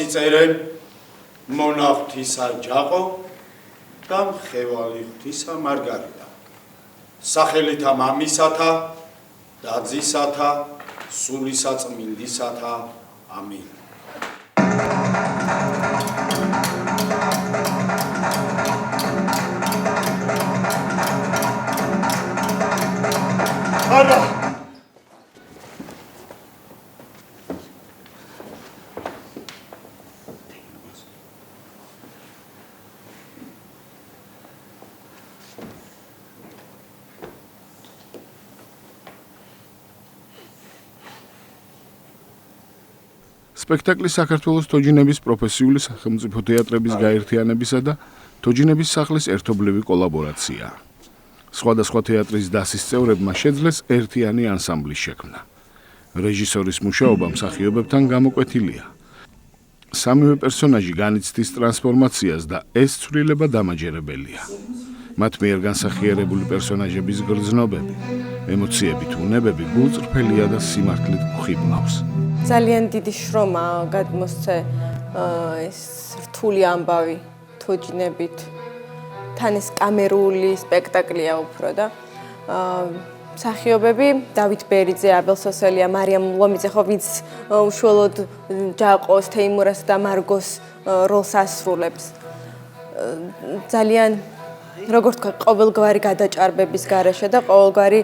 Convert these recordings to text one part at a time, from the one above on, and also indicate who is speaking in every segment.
Speaker 1: იწერენ მონახთისა ჯაყო და მხევალი ღვთისა მარგარიტა. სახელითა მამისათა და ძისათა სულისაწმინდისათა. ამინ. არა.
Speaker 2: სპექტაკლი საქართველოს თოჯინების პროფესიული სახელმწიფო თეატრების გაერთიანებისა და თოჯინების სახლის ერთობლივი კოლაბორაციაა. სხვადასხვა თეატრის დასის წევრებმა შეძლეს ერთიანი ანსამბლის შექმნა. რეჟისორის მუშაობა მსახიობებთან გამოკვეთილია. სამივე პერსონაჟი განიცდის ტრანსფორმაციას და ეს ცვლილება დამაჯერებელია. მათ მიერ განსახიერებული პერსონაჟების გრძნობები, ემოციები თუ უნებები გულწრფელია და სიმართლით ხიბლავს.
Speaker 3: ძალიან დიდი შრომა გადმოსცე ეს რთული ამბავი თოჯინებით. თან ეს კამერული სპექტაკლია უფრო და მსახიობები დავით ბერიძე, აბელ სოსელია, მარიამ ლომიძე, ხო ვინც უშუალოდ ჯაყოს, თეიმურას და მარგოს როლს ასრულებს. ძალიან როგორ თქვა, ყოველგვარი გადაჭარბების გარეშე და ყოველგვარი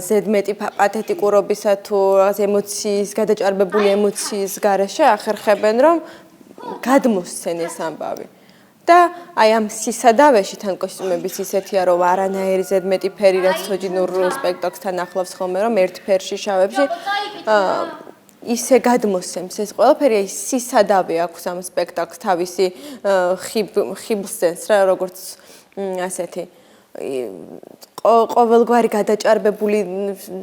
Speaker 3: ზედმეტი პათეტიკურობისა თუ ემოციის, გადაჭარბებული ემოციის გარეშე ახერხებენ, რომ გადმოსცენ ეს ამბავი. და აი ამ სისადავეში თან კოსტიუმების ისეთია, რომ არანაირი ზედმეტი ფერი რაც თოჯინურ სპექტაკლთან ახლავს ხოლმე, რომ ერთ ფერში შავებში ისე გადმოსცემს ეს ყველაფერი, აი სისადავე აქვს ამ სპექტაკლს თავისი ხიბლსენს რა, როგორც ასეთი ყოველგვარი გადაჭარბებული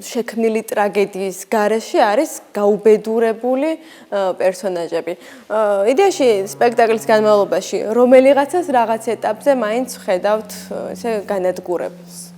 Speaker 3: შექმნილი ტრაგედიის გარეშე არის გაუბედურებული პერსონაჟები. იდეაში სპექტაკლის განმავლობაში რომელიღაცას რაღაც ეტაპზე მაინც ხედავთ ესე განადგურებას.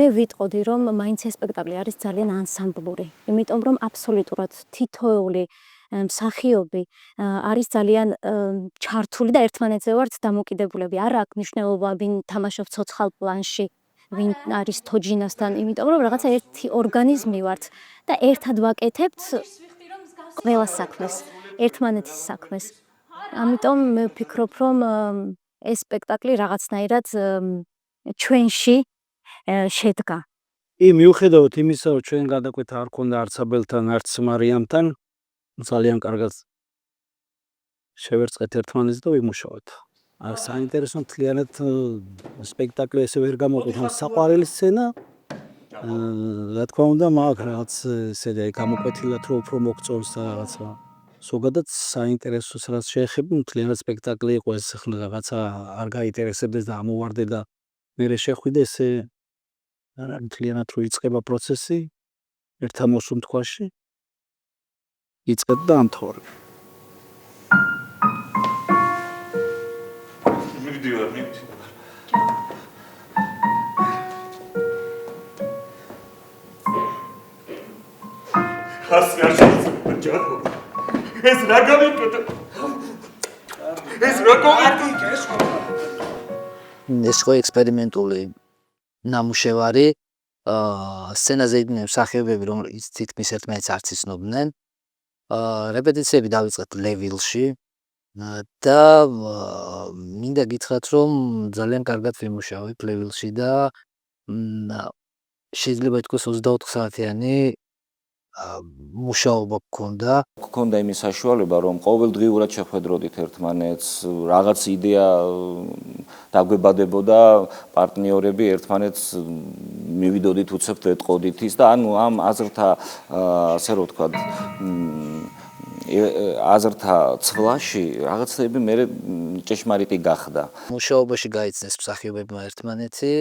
Speaker 4: მე ვიტყოდი, რომ მაინც ეს სპექტაკლი არის ძალიან ანსამბლური, იმიტომ რომ აბსოლუტურად თითოეული მსახიობი არის ძალიან ჩართული და ერთმანეთზე ვართ დამოკიდებულები. არ აქვს მნიშვნელობა, ვინ თამაშობს ცოცხალ პლანში, ვინ არის თოჯინასთან, იმიტომ რომ რაღაცა ერთი ორგანიზმი ვართ და ერთად ვაკეთებთ ყველა საქმეს, ერთმანეთის საქმეს. ამიტომ მე ვფიქრობ, რომ ეს სპექტაკლი რაღაცნაირად ჩვენში შედგა.
Speaker 5: მიუხედავად იმისა, რომ ჩვენ გადაკვეთა არ ქონდა არც აბელთან, არც მარიამთან, ძალიან კარგად შევერწყეთ ერთმანეთს და ვიმუშავოთ. საინტერესო მთლიანად სპექტაკლი ესე ვერ გამოყვეთ, საყვარელი სცენა, რა თქმა უნდა, მაგ რაღაც ესე გამოკვეთილად რომ უფრო მოგწონს და რაღაცა. ზოგადად საინტერესოს რაც შეეხება, მთლიანად სპექტაკლი იყო ეს ახლა რაღაცა არ გაინტერესებდეს და ამოვარდე და მერე შეხვიდე ესე მთლიანად რო იწყება პროცესი ერთ ამოსუნთქვაში იწყებ და ამთავრებ.
Speaker 6: მივდივარ. ხასი არ შეიძლება ჯაყო. ეს რა გავიკეთე? ეს რა გავიკეთე?
Speaker 7: ეს ხო ექსპერიმენტული ნამუშევარი, სცენაზე იყვნენ მსახიობები, რომლებიც თითქმის ერთმანეთს არც იცნობდნენ. რეპეტიციები დავიწყეთ ლევილში და მინდა გითხრათ, რომ ძალიან კარგად ვიმუშავებ ლევილში და შეიძლება ითქვას 24 საათიანი მუშაობა გქონდა.
Speaker 8: გქონდა იმის საშუალება, რომ ყოველდღიურად შეხვედროდით ერთმანეთს, რაღაც იდეა დაგვებადებოდა, პარტნიორები ერთმანეთს მივიდოდით, უცებთ ეტყოდით ის და ანუ ამ აზრთა, ასე რომ ვთქვათ, აზრთა ცვლაში რაღაცები მე ჭეშმარიტი გახდა.
Speaker 7: მუშაობაში გაიცნეს მსახიობებმა ერთმანეთი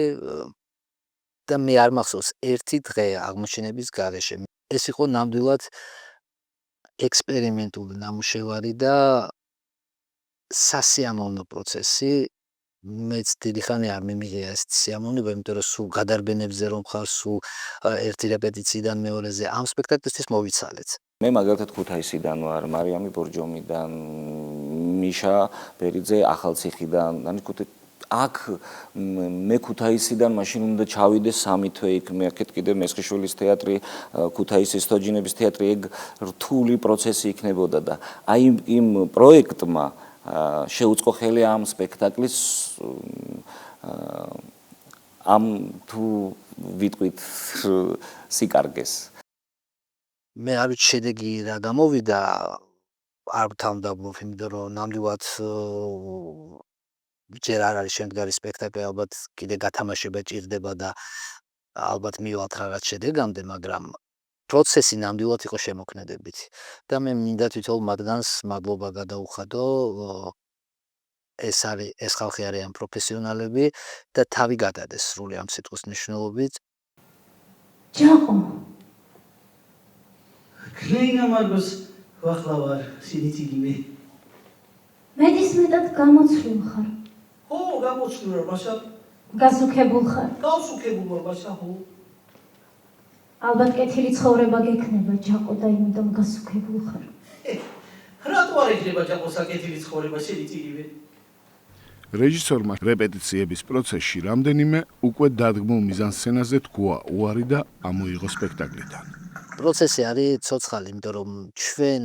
Speaker 7: და მე არ მახსოვს ერთი დღე აღმოჩენების გარეშე. ეს იყო ნამდვილად ექსპერიმენტული ნამუშევარი და სასიამოვნო პროცესი. მეც დიდი ხანი არ მიმიღია ეს სიამოვნება, იმიტომ რომ სულ გადარბენებზე რომ ხარ, სულ ერთი რეპეტიციიდან მეორეზე ამ სპექტაკლისთვის მოვიცალეთ.
Speaker 8: მე მაგალითად ქუთაისიდან ვარ, მარიამი ბორჯომიდან, მიშა ბერიძე ახალციხიდან, აქ მე ქუთაისიდან მაშინ უნდა ჩავიდე 3 თვე იქ, მე აქეთ კიდე მესხიშვილის თეატრი, ქუთაისის თოჯინების თეატრი, ეგ რთული პროცესი იქნებოდა და აი იმ პროექტმა შეუწყო ხელი ამ სპექტაკლის ამ თუ ვიტყვით სიკარგეს.
Speaker 7: მე არ ვიცი შედეგი რა გამოვიდა, არ ვთავმდაბლობ, იმიტომ რომ ნამდვილად ჯერ არ არის შემდგარი სპექტაკლი, ალბათ კიდე გათამაშება ჭირდება და ალბათ მივალთ რაღაც შედეგამდე, მაგრამ პროცესი ნამდვილად იყო შემოქმედებითი და მე მინდა თვითონ მათგანს მადლობა გადაუხადო. ეს ხალხი არიან პროფესიონალები და თავი გადადეს სრული ამ სიტყვის მნიშვნელობით.
Speaker 9: ჯაყო ქლეინა მარგოს ვახლავარ სიდიციგიმე.
Speaker 10: მეტისმეტად გამოცვლილ ხარ.
Speaker 9: ო, გამოცვლილ ვარ, მაშა.
Speaker 10: გასუქებულ ხარ.
Speaker 9: გასუქებულ ვარ, მაშა, ხო.
Speaker 10: ალბათ კეთილი ცხოვრება გექნება ჯაყო და იმიტომ გასუქებულ ხარ.
Speaker 9: რატო არ ეკნება ჯაყოს კეთილი ცხოვრება სიდიციგიმე?
Speaker 2: რეჟისორმა რეპეტიციების პროცესში რამდენიმე უკვე დადგმულ მიზანსცენაზე თქვა უარი და ამოიღო სპექტაკლიდან.
Speaker 7: პროცესი არის ცოცხალი, იმიტომ რომ ჩვენ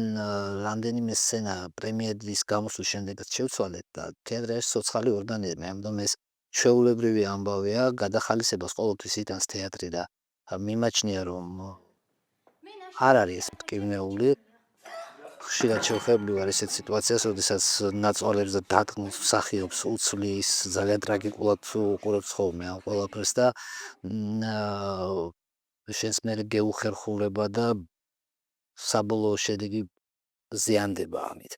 Speaker 7: რამდენიმე სცენა პრემიერის გამოსვლის შემდეგაც შევცვალეთ და თეატრი არის ცოცხალი ორგანიზმი, ამიტომ ეს ჩვეულებრივი ამბავია, გადახალისებას ყოველთვის იტანს თეატრი და მიმაჩნია რომ არ არის ეს მტკივნეული. ხშირად შევხვდები არ ესეთ სიტუაციას, როდესაც ნაწყვეტებს და დატკბილ მსახიობს უცვლის, ძალიან ტრაგიკულად უყურებს ხოლმე ამ ყველაფერს და შენს მერე გეუხერხულება და საბოლოო შედეგი ზიანდება ამით.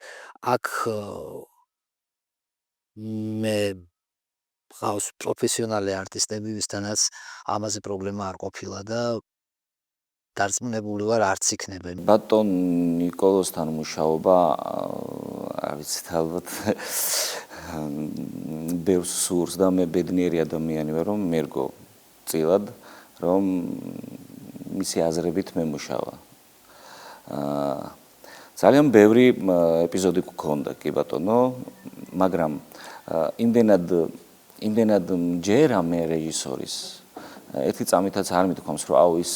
Speaker 7: აქ მე ყავს პროფესიონალი არტისტები, ვისთანაც ამაზე პრობლემა არ ყოფილა და დარწმუნებული ვარ არც იქნება.
Speaker 8: ბატონ ნიკოლოსთან მუშაობა არის ალბათ ბევრს სურს და მე ბედნიერი ადამიანი ვარ, რომ მერგო წილად, რომ მისი აზრებით მე მუშავა. ძალიან ბევრი ეპიზოდი გქონდა კი ბატონო, მაგრამ იმდენად მჯერა მე რეჟისორის ერთი წამითაც არ მithქვამს, რომ აუ ის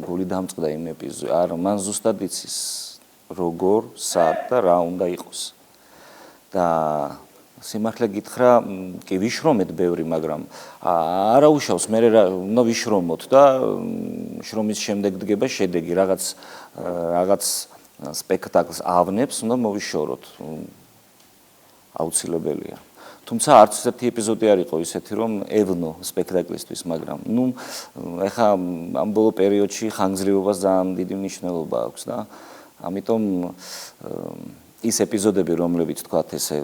Speaker 8: გული დამწყდა იმ ეპიზოდში. არა, მან ზუსტად იცის როგორ, სად და რა უნდა იყოს. და სიმართლე გითხრა, კი ვიშრომეთ ბევრი, მაგრამ არა უშავს, მე უნდა ვიშრომოთ და შრომის შემდეგ დგება შედეგი, რაღაც სპექტაკლს ავნებს, უნდა მოვიშოროთ. აუცილებელია. თუმცა არც ერთი ეპიზოდი არ იყო ისეთი, რომ ევნო სპექტაკლისთვის, მაგრამ ეხა ამ ბოლო პერიოდში ხანგრძლივობას ძალიან დიდი მნიშვნელობა აქვს და ამიტომ ის ეპიზოდები, რომლებიც თქვათ ესე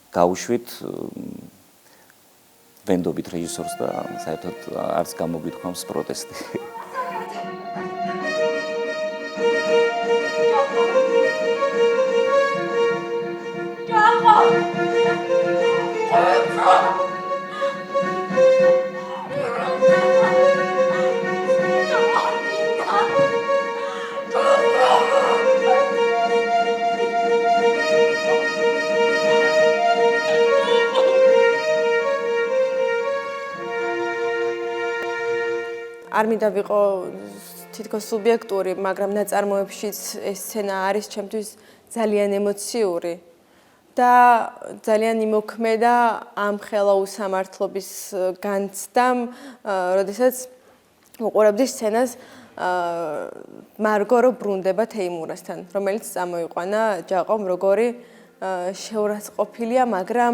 Speaker 8: გავუშვით, ვენდობით რეჟისორს და საერთოდ არც გამოგვითქვამს პროტესტი.
Speaker 3: არ მინდა ვიყო თითქოს სუბიექტური, მაგრამ ნაწარმოებშიც ეს სცენა არის ჩემთვის ძალიან ემოციური და ძალიან იმოქმედა ამ ხელა უსამართლობის განცდამ, როდესაც უყურებდი სცენას მარგო რო ბრუნდება თეიმურასთან, რომელიც წამოიყვანა ჯაყომ როგორი შეურაცხყოფილია, მაგრამ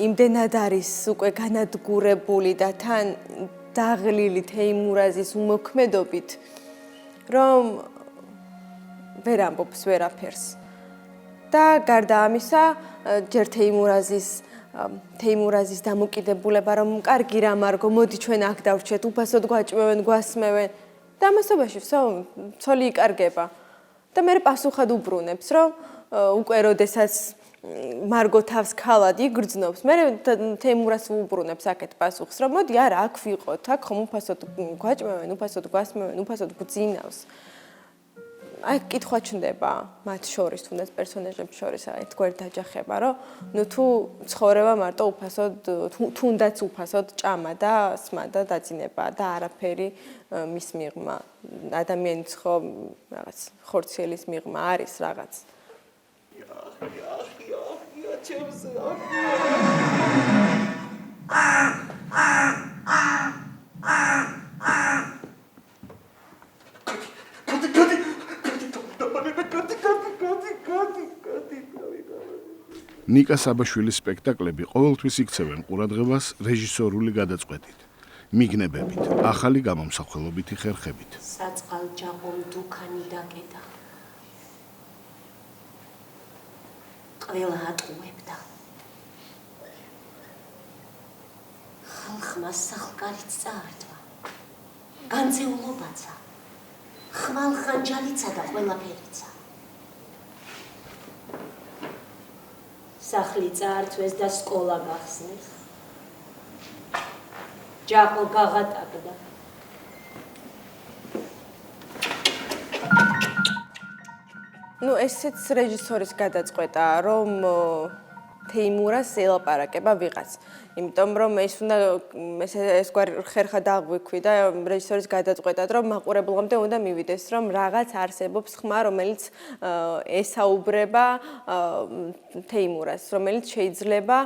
Speaker 3: იმდენად არის უკვე განადგურებული და თან დაღლილი თეიმურაზის უმოქმედობით, რომ ვერ ამბობს ვერაფერს. და გარდა ამისა, ჯერ თეიმურაზის დამოკიდებულება, რომ კარგი რა მარგო, მოდი ჩვენ აქ დავრჩეთ, უფასოდ გვაჭმევენ, გვასმევენ. და ამასობაში ცოლი იკარგება. და მე პასუხად უბრუნებს, რომ უკვე როდესაც მარგო თავს ქალად იგრძნობს, მე თეიმურას უბრუნებს აქეთ პასუხს, რომ მოდი არა, აქ ვიყოთ, აქ ხომ უფასოდ გვაჭმევენ, უფასოდ გვასმევენ, უფასოდ გვძინავს. აი კითხვა ჩნდება მათ შორის, თუნდაც პერსონაჟებს შორის აი თქვენ დაჯახება, რომ თუ ცხოვრება მარტო უფასოდ, თუნდაც უფასოდ ჭამა და სმა და დაძინება და არაფერი მის მიღმა, ადამიანის რაღაც ხორციელის მიღმა არის რაღაც.
Speaker 2: ნიკა საბაშვილის სპექტაკლები ყოველთვის იქცევენ ყურადღებას რეჟისორული გადაწყვეტით, მიგნებებით, ახალი გამომსახველობითი ხერხებით.
Speaker 11: საწყალჯაყომ დუქანი დაკეტა. ყველა ატყუებდა. ხალხმა სახლკარით წაართვა. განძეულობაცა. ხმალხანჯალიცა და ყველაფერიცა. სახლი წაართვეს და სკოლა გახსნეს. ჯაყო გაღატაკდა.
Speaker 3: ესეც რეჟისორის გადაწყვეტაა, რომ თეიმურას ელაპარაკება ვიღაც. იმიტომ რომ ეს გვარი ხერხა დააღვიქვი და რეჟისორის გადაწყვეტად, რომ მაყურებლამდე უნდა მივიდეს, რომ რაღაც არსებობს ხმა, რომელიც ესაუბრება თეიმურას, რომელიც შეიძლება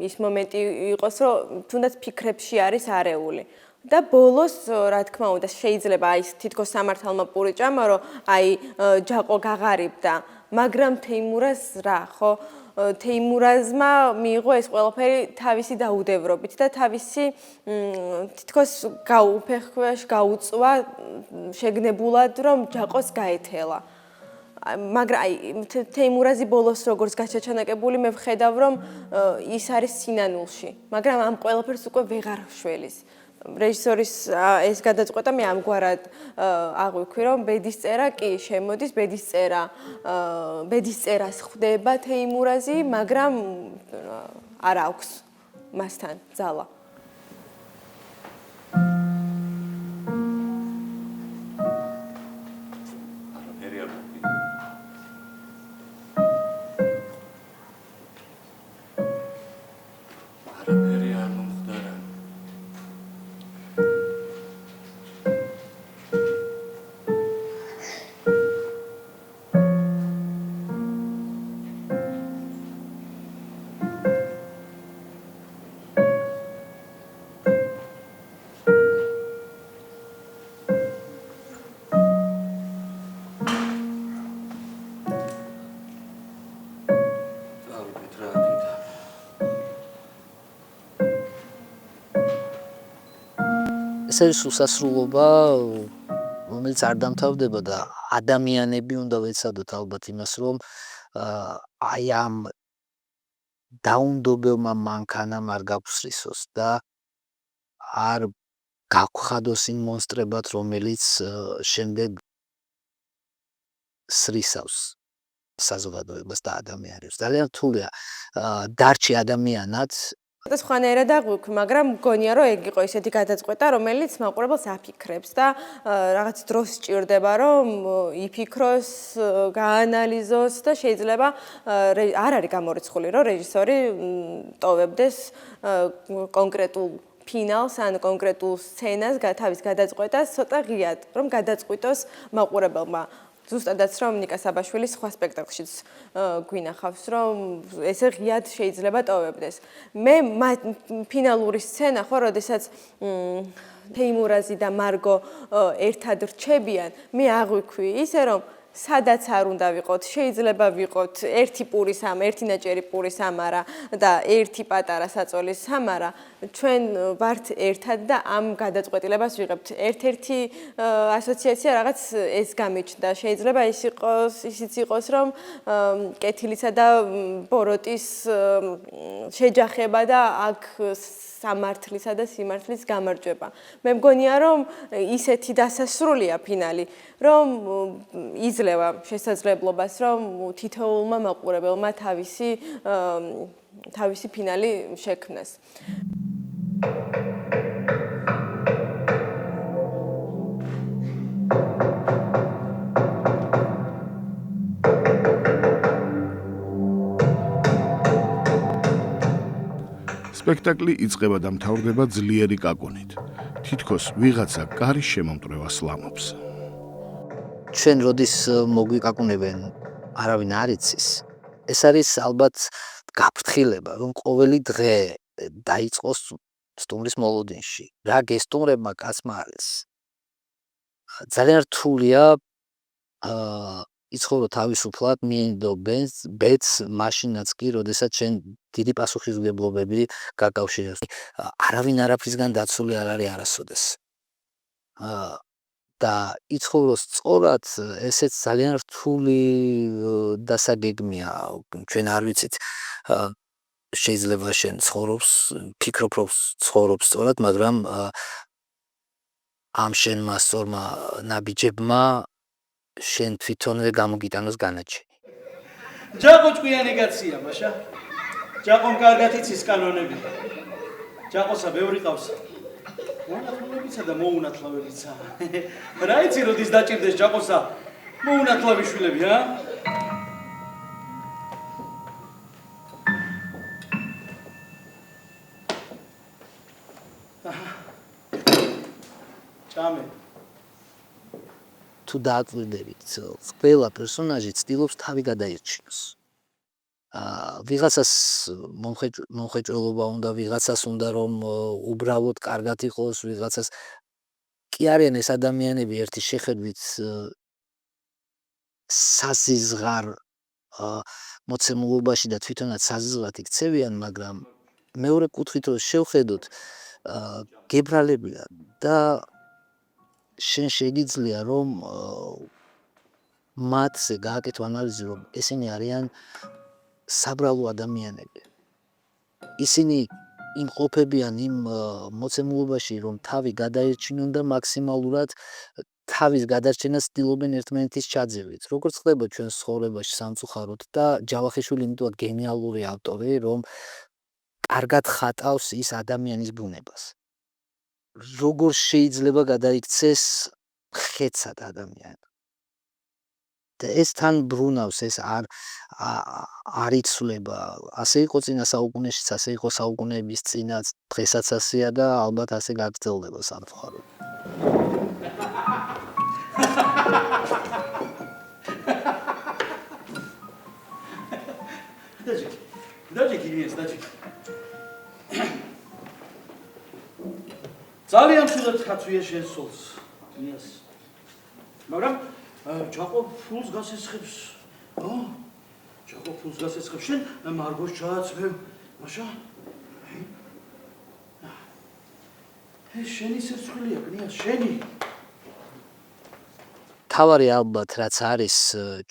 Speaker 3: ის მომენტი იყოს, რომ თუნდაც ფიქრებში არის არეული. და ბოლოს, რა თქმა უნდა, შეიძლება აი თითქოს სამართალმა პური ჭამა, რომ აი ჯაყო გაღარიბდა, მაგრამ თეიმურას რა, ხო? თეიმურაზმა მიიღო ეს ყველაფერი თავისი დაუდევრობით და თავისი თითქოს გაუფეხქვეშ გაუწვა შეგნებულად, რომ ჯაყოს გაეთელა. მაგრამ აი თეიმურაზი ბოლოს როგორც გაჩაჩანაკებული, მე ვხედავ, რომ ის არის სინანულში, მაგრამ ამ ყველაფერს უკვე ვეღარ შველის. რეჟისორის ეს გადაწყვეტა მე ამგვარად აღვიქვი, რომ ბედისწერა კი შემოდის, ბედისწერას ხვდება თეიმურაზი, მაგრამ არ აქვს მასთან ძალა.
Speaker 7: ეს არის უსასრულობა, რომელიც არ დამთავრდება და ადამიანები უნდა ვეცადოთ ალბათ იმას, რომ აი ამ დაუნდობელმა მანქანამ არ გაგვსრისოს და არ გავხადოს იმ მონსტრებად, რომელიც შემდეგ სრისავს საზოგადოებას და ადამიანებს. ძალიან რთულია დარჩი ადამიანად
Speaker 3: სხვანაირად აღვიქვი, მაგრამ მგონია, რომ ეგ იყო ისეთი გადაწყვეტა, რომელიც მაყურებელს აფიქრებს და რაღაც დროს სჭირდება, რომ იფიქროს, გაანალიზოს და შეიძლება არ არის გამორიცხული, რომ რეჟისორი ტოვებდეს კონკრეტულ ფინალს ან კონკრეტულ სცენას, თავის გადაწყვეტას ცოტა ღიად, რომ გადაწყვიტოს მაყურებელმა. ზუსტადაც რომ ნიკა საბაშვილის სხვა სპექტაკლშიც გვინახავს, რომ ესე ღიად შეიძლება ტოვებდეს. მე ფინალური სცენა ხო, როდესაც თეიმურაზი და მარგო ერთად რჩებიან, მე აღვიქვი ისე რომ სადაც არ უნდა ვიყოთ, შეიძლება ვიყოთ ერთი პური ერთი ნაჭერი პური სამარა და ერთი პატარა საწოლის სამარა, ჩვენ ვართ ერთად და ამ გადაწყვეტილებას ვიღებთ. ერთ-ერთი ასოციაცია რაღაც ეს გამიჩნდა. შეიძლება ისიც იყოს, რომ კეთილისა და ბოროტის შეჯახება და აქ სამართლისა და სიმართლის გამარჯვება. მე მგონია, რომ ისეთი დასასრულია ფინალი, რომ იძლევა შესაძლებლობას, რომ თითოეულმა მაყურებელმა თავისი ფინალი შექმნას.
Speaker 2: სპექტაკლი იწყება და მთავრდება ძლიერი კაკუნით. თითქოს ვიღაცა კარის შემომტვრევას ლამობს.
Speaker 7: ჩვენ როდის მოგვიკაკუნებენ, არავინ არ იცის. ეს არის ალბათ გაფრთხილება, რომ ყოველი დღე დაიწყოს სტუმრის მოლოდინში. რა გესტუმრებმა კაცმა არის. ძალიან რთულია იცხოვრო თავისუფლად, მიენდო ბედს მაშინაც კი, როდესაც ჩვენ დიდი პასუხისმგებლობები გაკავშირებს. არავინ არაფრისგან დაცული არ არის არასოდეს. და იცხოვროს სწორად, ესეც ძალიან რთული დასაგეგმია. ჩვენ არ ვიცით, შეიძლება შენ ცხოვრობს, ფიქრობ რომ ცხოვრობს სწორად, მაგრამ ამ შენმა სწორმა ნაბიჯებმა შენ თვითონვე გამოგიტანოს განაჩენი.
Speaker 9: ჯაყო ჭკვიანი კაცია, მაშა. ჯაყომ კარგად იცის კანონები. ჯაყოსა ბევრი ყავს. მონათლავებიცა და მოუნათლავებიცა. რა იცი როდის დაჭირდეს ჯაყოსა? მოუნათლავი შვილები, ა? ჭამე.
Speaker 7: თუ დააკვირდებით, ყველა პერსონაჟი ცდილობს თავი გადაირჩინოს. ვიღაცას მომხეჭველობა უნდა, ვიღაცას უნდა რომ უბრალოდ კარგად იყოს, ვიღაცას კი არიან ეს ადამიანები ერთი შეხედვით საზიზღარ მოცემულობაში და თვითონაც საზიზღრად იქცევიან, მაგრამ მეორე კუთხით რომ შევხედოთ, გებრალებიან და შენ შეიძლება რომ მათზე გააკეთო ანალიზი, რომ ესენი არიან საბრალო ადამიანები. ისინი იმყოფებიან იმ მოცემულობაში, რომ თავი გადაერჩინონ და მაქსიმალურად თავის გადარჩენას ცდილობენ ერთმანეთის ჩაძევით. როგორც ხდება ჩვენ ცხოვრებაში სამწუხაროდ და ჯავახიშვილი იმიტომ გენიალური ავტორი, რომ კარგად ხატავს ის ადამიანის ბუნებას. როგორ შეიძლება გადაიქცეს ხეცად ადამიანი. და ეს თან ბრუნავს, ეს არ იცვლება. ასე იყო წინა საუკუნეშიც, ასე იყო საუკუნეების წინაც, დღესაც ასეა და ალბათ ასე გაგრძელდება სამწუხაროდ.
Speaker 9: დაჯექი მიეს, დაჯექი. ძალიან შვილად ხაცვია შენ სულს. მიეს. მაგრამ ჯაყო ფულს გასესხებს. ჯაყო ფულს გასესხებს. შენ მარგოს ჩააცმევ. მაშა? ეს შენი სერცხვილია, კნიას, შენი.
Speaker 7: თავარი ალბათ რაც არის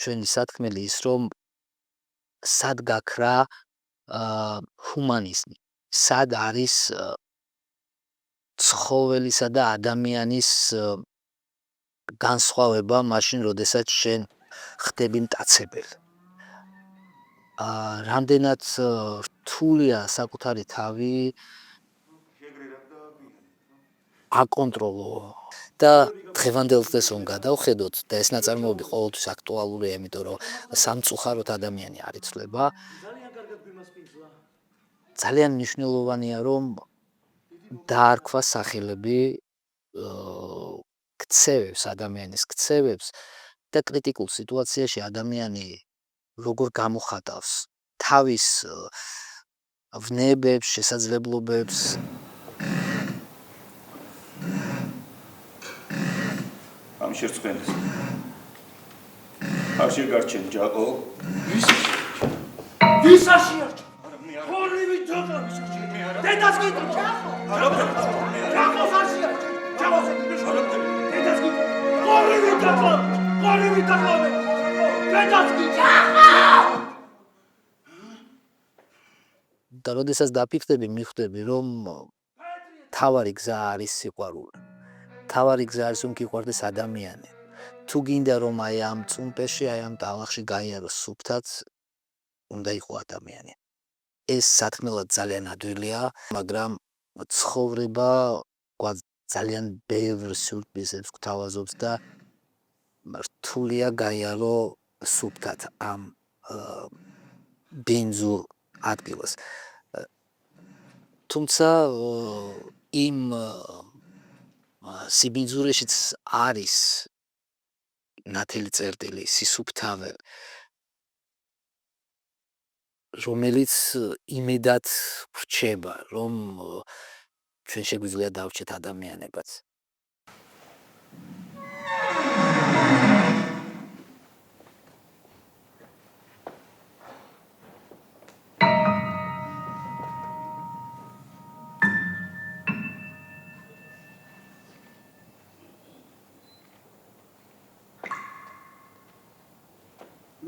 Speaker 7: ჩვენი სათქმელი ის, რომ სად გაქრა ჰუმანიზმი. სად არის ცხოველისა და ადამიანის განსხვავება მაშინ, როდესაც შენ ხდები მტაცებელი. რამდენად რთულია საკუთარი თავი აკონტროლო და დღევანდელ დღეს რომ გადავხედოთ და ეს ნაწარმოები ყოველთვის აქტუალურია, იმიტომ რომ სამწუხაროდ ადამიანი არ იცვლება. ძალიან მნიშვნელოვანია რომ დაარქვა სახელები ქცევებს, ადამიანის ქცევებს და კრიტიკულ სიტუაციაში ადამიანი როგორ გამოხატავს თავის ვნებებს, შესაძლებლობებს.
Speaker 8: ამ შერწყმენას
Speaker 6: არ შეგარჩენ ჯაყო.
Speaker 9: ვის არ შეარჩა? ორივე ჯაყო შეარჩა. დედას გიტყვი ჯაყო. ჯაყოს არ შეარჩა. ჯაყოს დედას გიტყვი. ორივე ჯაყო. დედას გიტყვი. ჯაყო.
Speaker 7: და როდესაც დაფიქრდები, მიხვდები, რომ თავარი გზა არის სიყვარული. თავარი გზა არის რომ გიყვარდეს ადამიანი. თუ გინდა რომ აი ამ წუმპეში, აი ამ ტალახში გაიაროს სუფთად, უნდა იყო ადამიანი. ეს სათქმელად ძალიან ადვილია, მაგრამ ცხოვრება ძალიან ბევრ სიურპრიზებს გვთავაზობს და რთულია გაიარო სუფთად ამ ბინძურ ადგილას. თუმცა იმ სიბინძურეშიც არის ნათელი წერტილი, სისუფთავე, რომელიც იმედად ვრჩება, რომ ჩვენ შეგვიძლია დავჭეთ ადამიანებაც.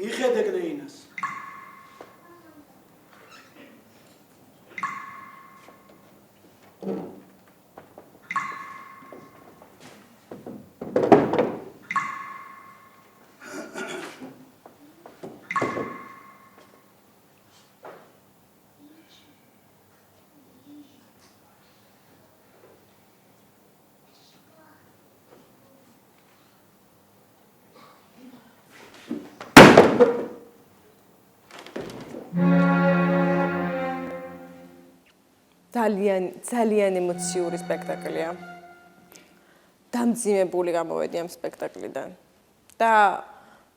Speaker 9: მიხედე გნეინას.
Speaker 3: ძალიან ემოციური სპექტაკლია. დამძიმებული გამოვედი ამ სპექტაკლიდან. და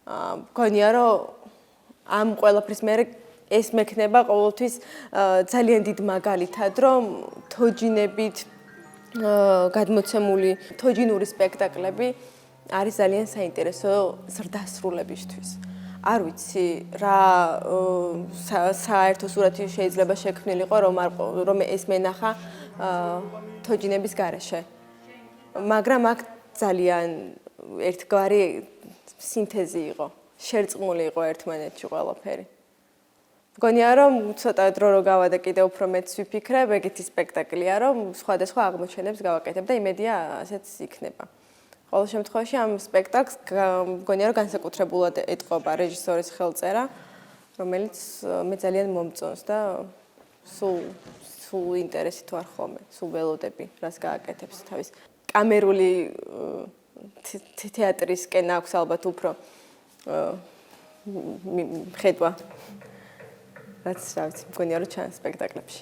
Speaker 3: მგონია რომ ამ ყველაფრის მერე ეს მექნება ყოველთვის ძალიან დიდ მაგალითად, რომ თოჯინებით გადმოცემული თოჯინური სპექტაკლები არის ძალიან საინტერესო ზრდასრულებისთვის. არ ვიცი რა საერთო სურათი შეიძლება შექმნილიყო რომ ეს მენახა თოჯინების გარეშე. მაგრამ აქ ძალიან ერთგვარი სინთეზი იყო, შერწყმული იყო ერთმანეთში ყველაფერი. მგონია რომ ცოტა დრო რო გავადა კიდე უფრო მეც ვიფიქრებ, ეგეთი სპექტაკლია, რომ სხვადასხვა აღმოჩენებს გავაკეთებ და იმედია ასეც იქნება. ყოველ შემთხვევაში ამ სპექტაკლს მგონია რომ განსაკუთრებულად ეტყობა რეჟისორის ხელწერა, რომელიც მე ძალიან მომწონს და სულ ინტერესით ვარ ხოლმე, სულ ველოდები, რას გააკეთებს თავის კამერული თეატრისკენ აქვს ალბათ უფრო ხედვა. რაც რა ვიცი, მგონია რომ ჩანს სპექტაკლებში.